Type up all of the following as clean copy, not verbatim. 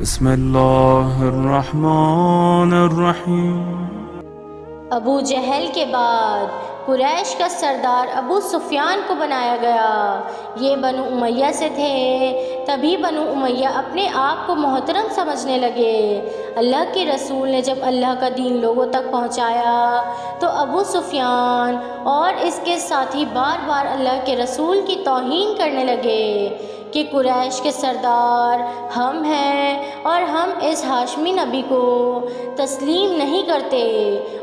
بسم اللہ الرحمن الرحیم۔ ابو جہل کے بعد قریش کا سردار ابو سفیان کو بنایا گیا۔ یہ بنو امیہ سے تھے۔ تبھی بنو امیہ اپنے آپ کو محترم سمجھنے لگے۔ اللہ کے رسول نے جب اللہ کا دین لوگوں تک پہنچایا تو ابو سفیان اور اس کے ساتھی بار بار اللہ کے رسول کی توہین کرنے لگے کہ قریش کے سردار ہم ہیں اور ہم اس ہاشمی نبی کو تسلیم نہیں کرتے،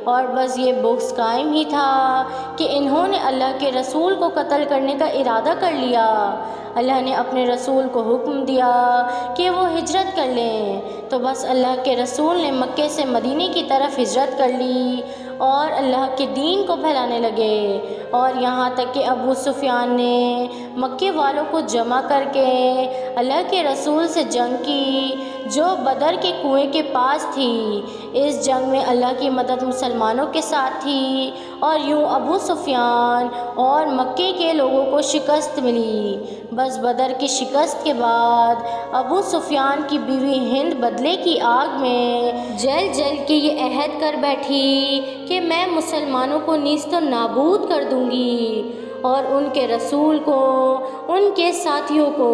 اور بس یہ بغض قائم ہی تھا کہ انہوں نے اللہ کے رسول کو قتل کرنے کا ارادہ کر لیا۔ اللہ نے اپنے رسول کو حکم دیا کہ وہ ہجرت کر لیں، تو بس اللہ کے رسول نے مکے سے مدینے کی طرف ہجرت کر لی اور اللہ کے دین کو پھیلانے لگے، اور یہاں تک کہ ابو سفیان نے مکے والوں کو جمع کر کے اللہ کے رسول سے جنگ کی جو بدر کے کنویں کے پاس تھی۔ اس جنگ میں اللہ کی مدد مسلمانوں کے ساتھ تھی، اور یوں ابو سفیان اور مکے کے لوگوں کو شکست ملی۔ بس بدر کی شکست کے بعد ابو سفیان کی بیوی ہند بدلے کی آگ میں جل جل کے یہ عہد کر بیٹھی کہ میں مسلمانوں کو نیست و نابود کر دوں گی اور ان کے رسول کو، ان کے ساتھیوں کو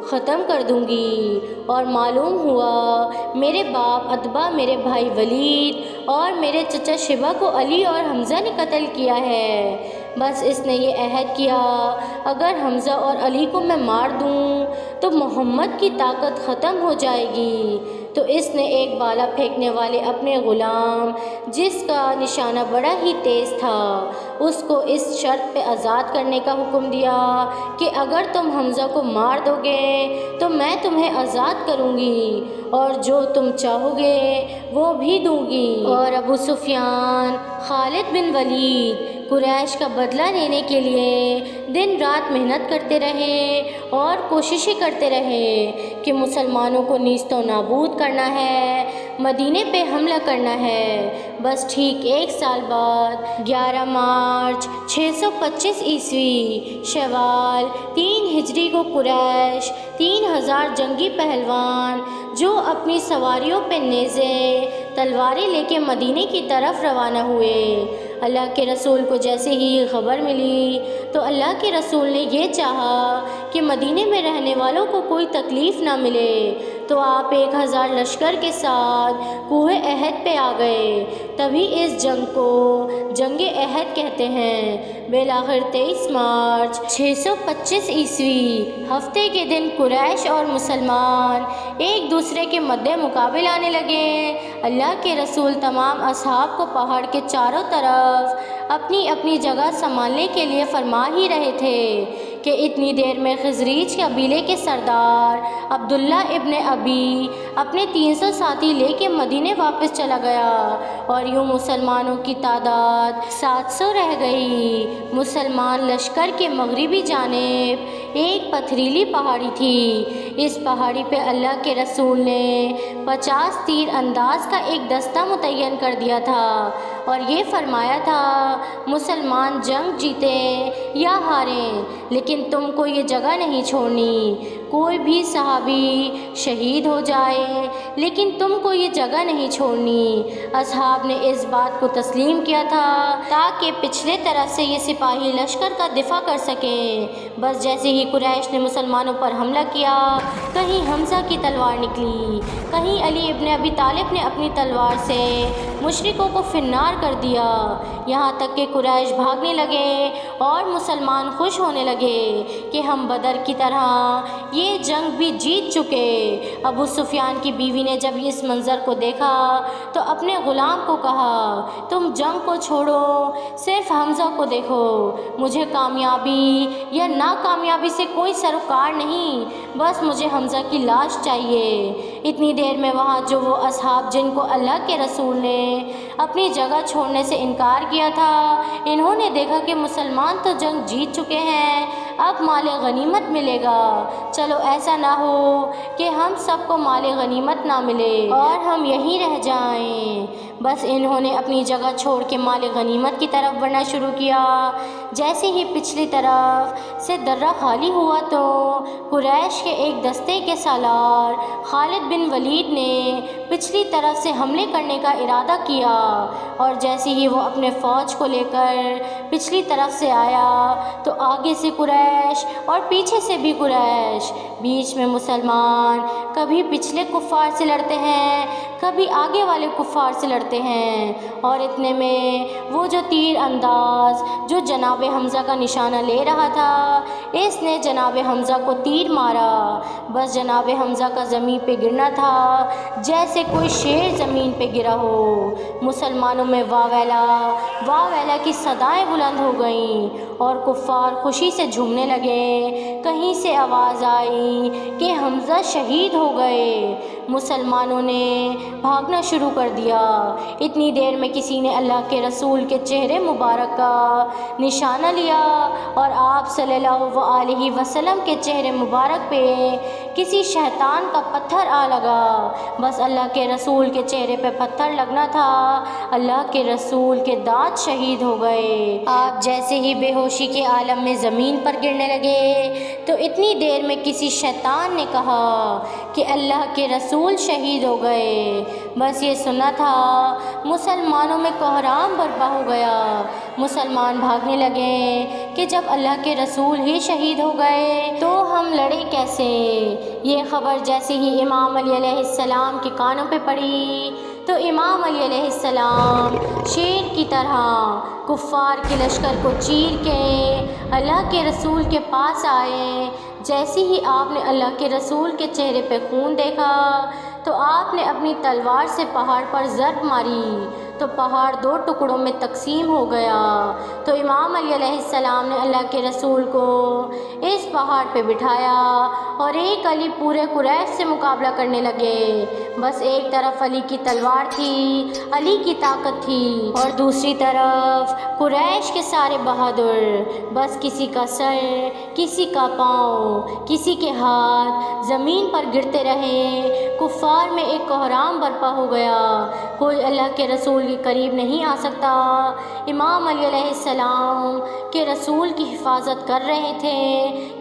ختم کر دوں گی۔ اور معلوم ہوا میرے باپ عتبہ، میرے بھائی ولید اور میرے چچا شیبہ کو علی اور حمزہ نے قتل کیا ہے۔ بس اس نے یہ عہد کیا اگر حمزہ اور علی کو میں مار دوں تو محمد کی طاقت ختم ہو جائے گی۔ تو اس نے ایک بالا پھینکنے والے اپنے غلام، جس کا نشانہ بڑا ہی تیز تھا، اس کو اس شرط پہ آزاد کرنے کا حکم دیا کہ اگر تم حمزہ کو مار دو گے تو میں تمہیں آزاد کروں گی، اور جو تم چاہو گے وہ بھی دوں گی۔ اور ابو سفیان، خالد بن ولید قریش کا بدلہ لینے کے لیے دن رات محنت کرتے رہے اور کوششیں کرتے رہے کہ مسلمانوں کو نیست و نابود کرنا ہے، مدینے پہ حملہ کرنا ہے۔ بس ٹھیک 1 سال بعد 11 مارچ 625 عیسوی شوال 3 ہجری کو قریش 3000 جنگی پہلوان جو اپنی سواریوں پہ نیزے تلواریں لے کے مدینے کی طرف روانہ ہوئے۔ اللہ کے رسول کو جیسے ہی یہ خبر ملی تو اللہ کے رسول نے یہ چاہا کہ مدینے میں رہنے والوں کو کوئی تکلیف نہ ملے، تو آپ 1000 لشکر کے ساتھ کوہ احد پہ آ گئے۔ تبھی اس جنگ کو جنگ احد کہتے ہیں۔ بالآخر 23 مارچ 625 عیسوی ہفتے کے دن قریش اور مسلمان ایک دوسرے کے مد مقابل آنے لگے۔ اللہ کے رسول تمام اصحاب کو پہاڑ کے چاروں طرف اپنی اپنی جگہ سنبھالنے کے لیے فرما ہی رہے تھے کہ اتنی دیر میں خزرج قبیلے کے سردار عبداللہ ابن ابی اپنے 300 ساتھی لے کے مدینے واپس چلا گیا، اور یوں مسلمانوں کی تعداد 700 رہ گئی۔ مسلمان لشکر کے مغربی جانب ایک پتھریلی پہاڑی تھی۔ اس پہاڑی پہ اللہ کے رسول نے 50 تیر انداز کا ایک دستہ متعین کر دیا تھا، اور یہ فرمایا تھا مسلمان جنگ جیتیں یا ہاریں لیکن تم کو یہ جگہ نہیں چھوڑنی، کوئی بھی صحابی شہید ہو جائے لیکن تم کو یہ جگہ نہیں چھوڑنی۔ اصحاب نے اس بات کو تسلیم کیا تھا تاکہ پچھلے طرف سے یہ سپاہی لشکر کا دفاع کر سکیں۔ بس جیسے ہی قریش نے مسلمانوں پر حملہ کیا، کہیں حمزہ کی تلوار نکلی، کہیں علی ابن ابی طالب نے اپنی تلوار سے مشرکوں کو فنار کر دیا، یہاں تک کہ قریش بھاگنے لگے اور مسلمان خوش ہونے لگے کہ ہم بدر کی طرح یہ جنگ بھی جیت چکے۔ ابو سفیان کی بیوی نے جب اس منظر کو دیکھا تو اپنے غلام کو کہا تم جنگ کو چھوڑو، صرف حمزہ کو دیکھو، مجھے کامیابی یا ناکامیابی سے کوئی سروکار نہیں، بس مجھے حمزہ کی لاش چاہیے۔ اتنی دیر میں وہاں جو وہ اصحاب جن کو اللہ کے رسول نے اپنی جگہ چھوڑنے سے انکار کیا تھا، انہوں نے دیکھا کہ مسلمان تو جنگ جیت چکے ہیں، اب مال غنیمت ملے گا، چلو ایسا نہ ہو کہ ہم سب کو مال غنیمت نہ ملے اور ہم یہیں رہ جائیں۔ بس انہوں نے اپنی جگہ چھوڑ کے مال غنیمت کی طرف بڑھنا شروع کیا۔ جیسے ہی پچھلی طرف سے درہ خالی ہوا تو قریش قریش کے ایک دستے کے سالار خالد بن ولید نے پچھلی طرف سے حملے کرنے کا ارادہ کیا، اور جیسے ہی وہ اپنے فوج کو لے کر پچھلی طرف سے آیا تو آگے سے قریش اور پیچھے سے بھی قریش، بیچ میں مسلمان کبھی پچھلے کفار سے لڑتے ہیں، کبھی آگے والے کفار سے لڑتے ہیں، اور اتنے میں وہ جو تیر انداز جو جناب حمزہ کا نشانہ لے رہا تھا، اس نے جناب حمزہ کو تیر مارا۔ بس جناب حمزہ کا زمین پہ گرنا تھا جیسے کوئی شیر زمین پہ گرا ہو۔ مسلمانوں میں واہ ویلا کی صدائیں بلند ہو گئیں اور کفار خوشی سے جھومنے لگے۔ کہیں سے آواز آئی کہ حمزہ شہید ہو گئے۔ مسلمانوں نے بھاگنا شروع کر دیا۔ اتنی دیر میں کسی نے اللہ کے رسول کے چہرے مبارک کا نشانہ لیا اور آپ صلی اللہ علیہ وسلم کے چہرے مبارک پہ کسی شیطان کا پتھر آ لگا۔ بس اللہ کے رسول کے چہرے پہ پتھر لگنا تھا، اللہ کے رسول کے دانت شہید ہو گئے۔ آپ جیسے ہی بے ہوشی کے عالم میں زمین پر گرنے لگے تو اتنی دیر میں کسی شیطان نے کہا کہ اللہ کے رسول شہید ہو گئے۔ بس یہ سنا تھا، مسلمانوں میں کوہرام برپا ہو گیا۔ مسلمان بھاگنے لگے کہ جب اللہ کے رسول ہی شہید ہو گئے تو ہم لڑے کیسے؟ یہ خبر جیسے ہی امام علی علیہ السلام کے کانوں پہ پڑی تو امام علی علیہ السلام شیر کی طرح کفار کے لشکر کو چیر کے اللہ کے رسول کے پاس آئے۔ جیسے ہی آپ نے اللہ کے رسول کے چہرے پہ خون دیکھا تو آپ نے اپنی تلوار سے پہاڑ پر ضرب ماری تو پہاڑ 2 ٹکڑوں میں تقسیم ہو گیا۔ تو امام علی علیہ السلام نے اللہ کے رسول کو اس پہاڑ پہ بٹھایا اور ایک علی پورے قریش سے مقابلہ کرنے لگے۔ بس ایک طرف علی کی تلوار تھی، علی کی طاقت تھی، اور دوسری طرف قریش کے سارے بہادر۔ بس کسی کا سر، کسی کا پاؤں، کسی کے ہاتھ زمین پر گرتے رہے۔ کفار میں ایک کوہرام برپا ہو گیا، کوئی اللہ کے رسول کے قریب نہیں آ سکتا۔ امام علی علیہ السلام کے رسول کی حفاظت کر رہے تھے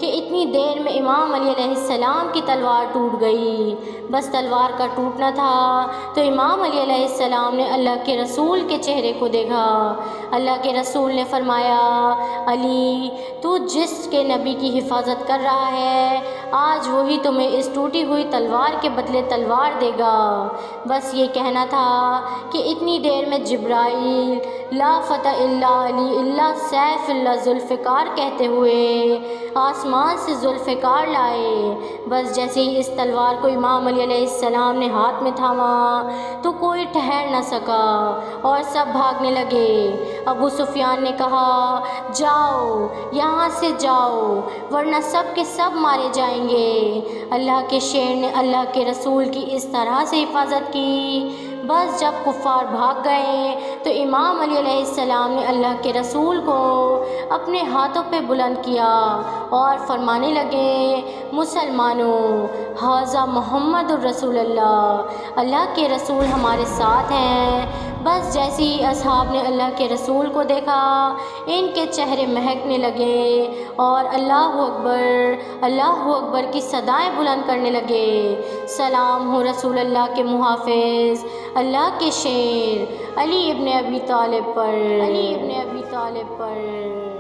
کہ اتنی دیر میں امام علی علیہ السلام کی تلوار ٹوٹ گئی۔ بس تلوار کا ٹوٹنا تھا تو امام علی علیہ السلام نے اللہ کے رسول کے چہرے کو دیکھا۔ اللہ کے رسول نے فرمایا، علی تو جس کے نبی کی حفاظت کر رہا ہے، آج وہی تمہیں اس ٹوٹی ہوئی تلوار کے بدلے تلوار دے گا۔ بس یہ کہنا تھا کہ اتنی دیر میں جبرائیل لا فتح الا علی الا سیف اللہ ذوالفقار کہتے ہوئے آسمان سے ذوالفقار لائے۔ بس جیسے ہی اس تلوار کو امام علی علیہ السلام نے ہاتھ میں تھاما تو کوئی ٹھہر نہ سکا اور سب بھاگنے لگے۔ ابو سفیان نے کہا، جاؤ یہاں سے جاؤ ورنہ سب کے سب مارے جائیں گے۔ اللہ کے شیر نے اللہ کے رسول کی اس طرح سے حفاظت کی۔ بس جب کفار بھاگ گئے تو امام علی علیہ السلام نے اللہ کے رسول کو اپنے ہاتھوں پہ بلند کیا اور فرمانے لگے، مسلمانوں، ھذا محمد الرسول اللہ، اللہ کے رسول ہمارے ساتھ ہیں۔ بس جیسے ہی اصحاب نے اللہ کے رسول کو دیکھا، ان کے چہرے مہکنے لگے اور اللہ اکبر کی صدائیں بلند کرنے لگے۔ سلام ہو رسول اللہ کے محافظ، اللہ کے شیر علی ابن ابی طالب پر۔